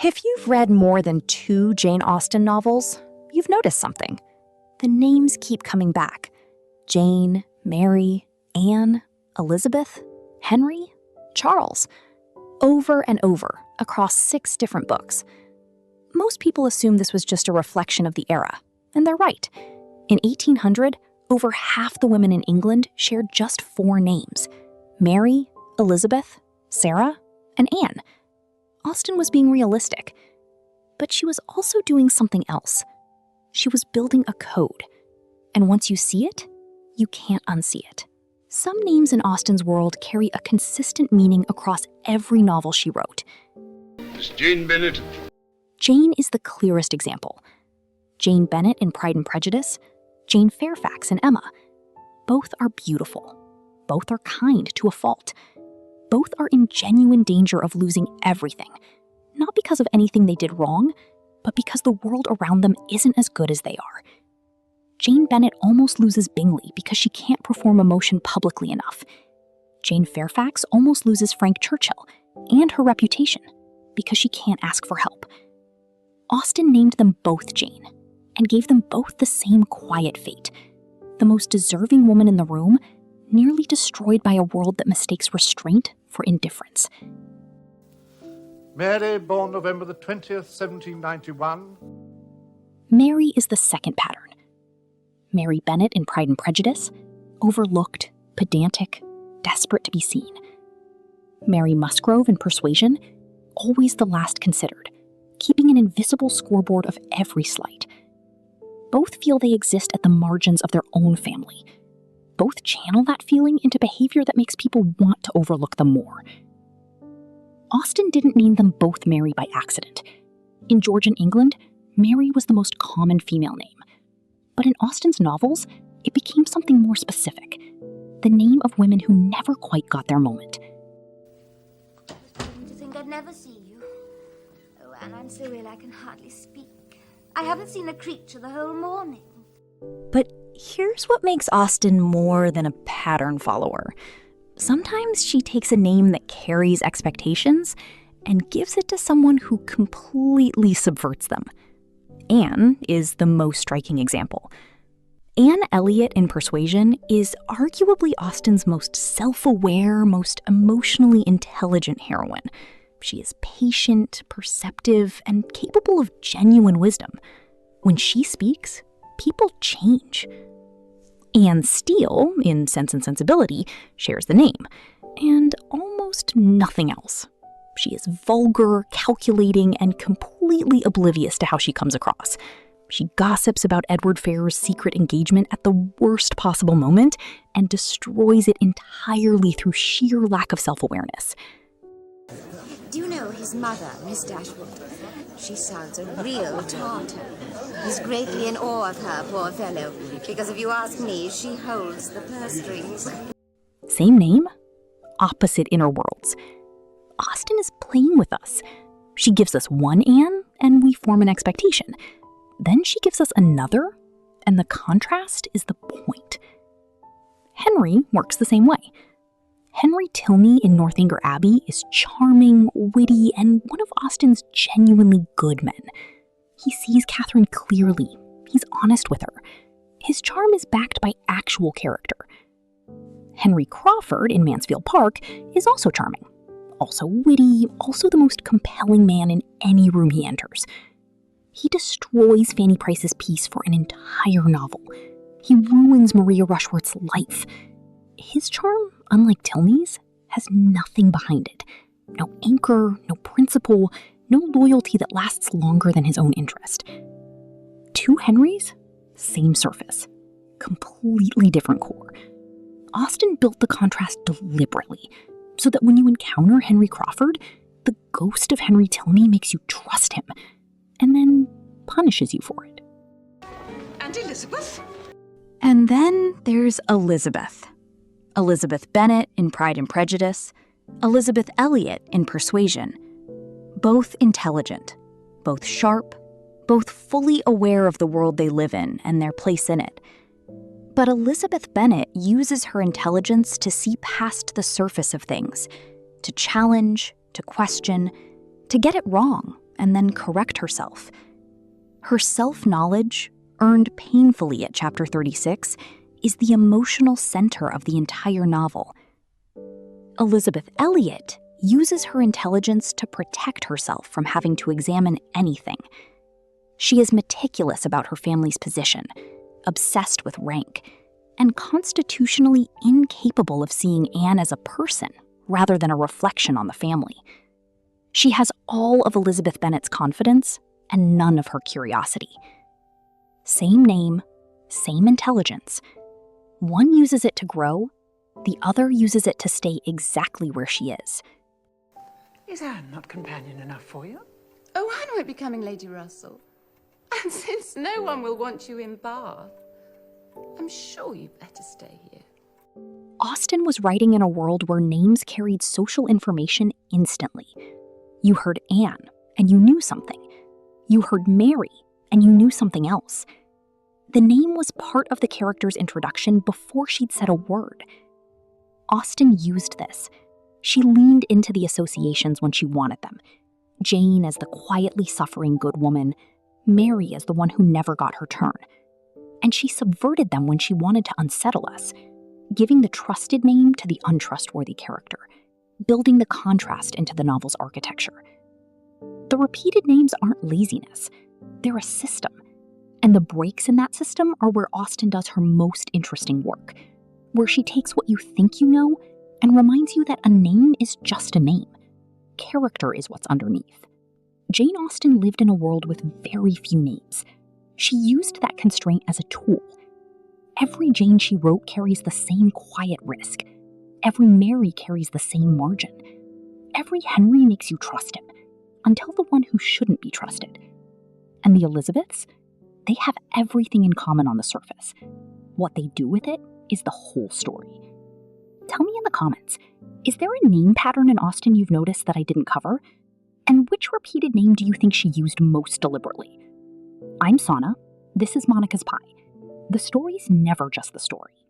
If you've read more than 2 Jane Austen novels, you've noticed something. The names keep coming back. Jane, Mary, Anne, Elizabeth, Henry, Charles. Over and over, across 6 different books. Most people assume this was just a reflection of the era, and they're right. In 1800, over half the women in England shared just 4 names: Mary, Elizabeth, Sarah, and Anne. Austen was being realistic, but she was also doing something else. She was building a code, and once you see it, you can't unsee it. Some names in Austen's world carry a consistent meaning across every novel she wrote. Miss Jane Bennet. Jane is the clearest example. Jane Bennet in Pride and Prejudice, Jane Fairfax in Emma. Both are beautiful. Both are kind to a fault. Both are in genuine danger of losing everything, not because of anything they did wrong, but because the world around them isn't as good as they are. Jane Bennet almost loses Bingley because she can't perform emotion publicly enough. Jane Fairfax almost loses Frank Churchill and her reputation because she can't ask for help. Austen named them both Jane and gave them both the same quiet fate. The most deserving woman in the room, nearly destroyed by a world that mistakes restraint for indifference. Mary, born November the 20th, 1791. Mary is the second pattern. Mary Bennet in Pride and Prejudice, overlooked, pedantic, desperate to be seen. Mary Musgrove in Persuasion, always the last considered, keeping an invisible scoreboard of every slight. Both feel they exist at the margins of their own family. Both channel that feeling into behavior that makes people want to overlook them more. Austen didn't name them both Mary by accident. In Georgian England, Mary was the most common female name. But in Austen's novels, it became something more specific. The name of women who never quite got their moment. I was beginning to think I'd never see you. Oh, Anne, I'm so ill I can hardly speak. I haven't seen a creature the whole morning. But here's what makes Austen more than a pattern follower. Sometimes she takes a name that carries expectations and gives it to someone who completely subverts them. Anne is the most striking example. Anne Elliot in Persuasion is arguably Austen's most self-aware, most emotionally intelligent heroine. She is patient, perceptive, and capable of genuine wisdom. When she speaks, people change. Anne Steele, in Sense and Sensibility, shares the name, and almost nothing else. She is vulgar, calculating, and completely oblivious to how she comes across. She gossips about Edward Ferrars's secret engagement at the worst possible moment and destroys it entirely through sheer lack of self-awareness. Do you know his mother, Miss Dashwood? She sounds a real Tartar. He's greatly in awe of her, poor fellow, because if you ask me, she holds the purse strings. Same name, opposite inner worlds. Austen is playing with us. She gives us one Anne, and we form an expectation. Then she gives us another, and the contrast is the point. Henry works the same way. Henry Tilney in Northanger Abbey is charming, witty, and one of Austen's genuinely good men. He sees Catherine clearly. He's honest with her. His charm is backed by actual character. Henry Crawford in Mansfield Park is also charming. Also witty, also the most compelling man in any room he enters. He destroys Fanny Price's piece for an entire novel. He ruins Maria Rushworth's life. His charm, unlike Tilney's, has nothing behind it. No anchor, no principle, no loyalty that lasts longer than his own interest. 2 Henrys, same surface. Completely different core. Austen built the contrast deliberately, so that when you encounter Henry Crawford, the ghost of Henry Tilney makes you trust him, and then punishes you for it. And Elizabeth? And then there's Elizabeth. Elizabeth Bennet in Pride and Prejudice, Elizabeth Elliot in Persuasion. Both intelligent, both sharp, both fully aware of the world they live in and their place in it. But Elizabeth Bennet uses her intelligence to see past the surface of things, to challenge, to question, to get it wrong, and then correct herself. Her self-knowledge, earned painfully at chapter 36, is the emotional center of the entire novel. Elizabeth Elliot uses her intelligence to protect herself from having to examine anything. She is meticulous about her family's position, obsessed with rank, and constitutionally incapable of seeing Anne as a person rather than a reflection on the family. She has all of Elizabeth Bennet's confidence and none of her curiosity. Same name, same intelligence. One uses it to grow, the other uses it to stay exactly where she is. Is Anne not companion enough for you? Oh, Anne won't be coming, Lady Russell. And since no one will want you in Bath, I'm sure you'd better stay here. Austen was writing in a world where names carried social information instantly. You heard Anne, and you knew something. You heard Mary, and you knew something else. The name was part of the character's introduction before she'd said a word. Austen used this. She leaned into the associations when she wanted them. Jane as the quietly suffering good woman, Mary as the one who never got her turn. And she subverted them when she wanted to unsettle us, giving the trusted name to the untrustworthy character, building the contrast into the novel's architecture. The repeated names aren't laziness, they're a system. And the breaks in that system are where Austen does her most interesting work, where she takes what you think you know and reminds you that a name is just a name. Character is what's underneath. Jane Austen lived in a world with very few names. She used that constraint as a tool. Every Jane she wrote carries the same quiet risk. Every Mary carries the same margin. Every Henry makes you trust him, until the one who shouldn't be trusted. And the Elizabeths? They have everything in common on the surface. What they do with it is the whole story. Tell me in the comments, is there a name pattern in Austen you've noticed that I didn't cover? And which repeated name do you think she used most deliberately? I'm Sana. This is Monica's Pie. The story's never just the story.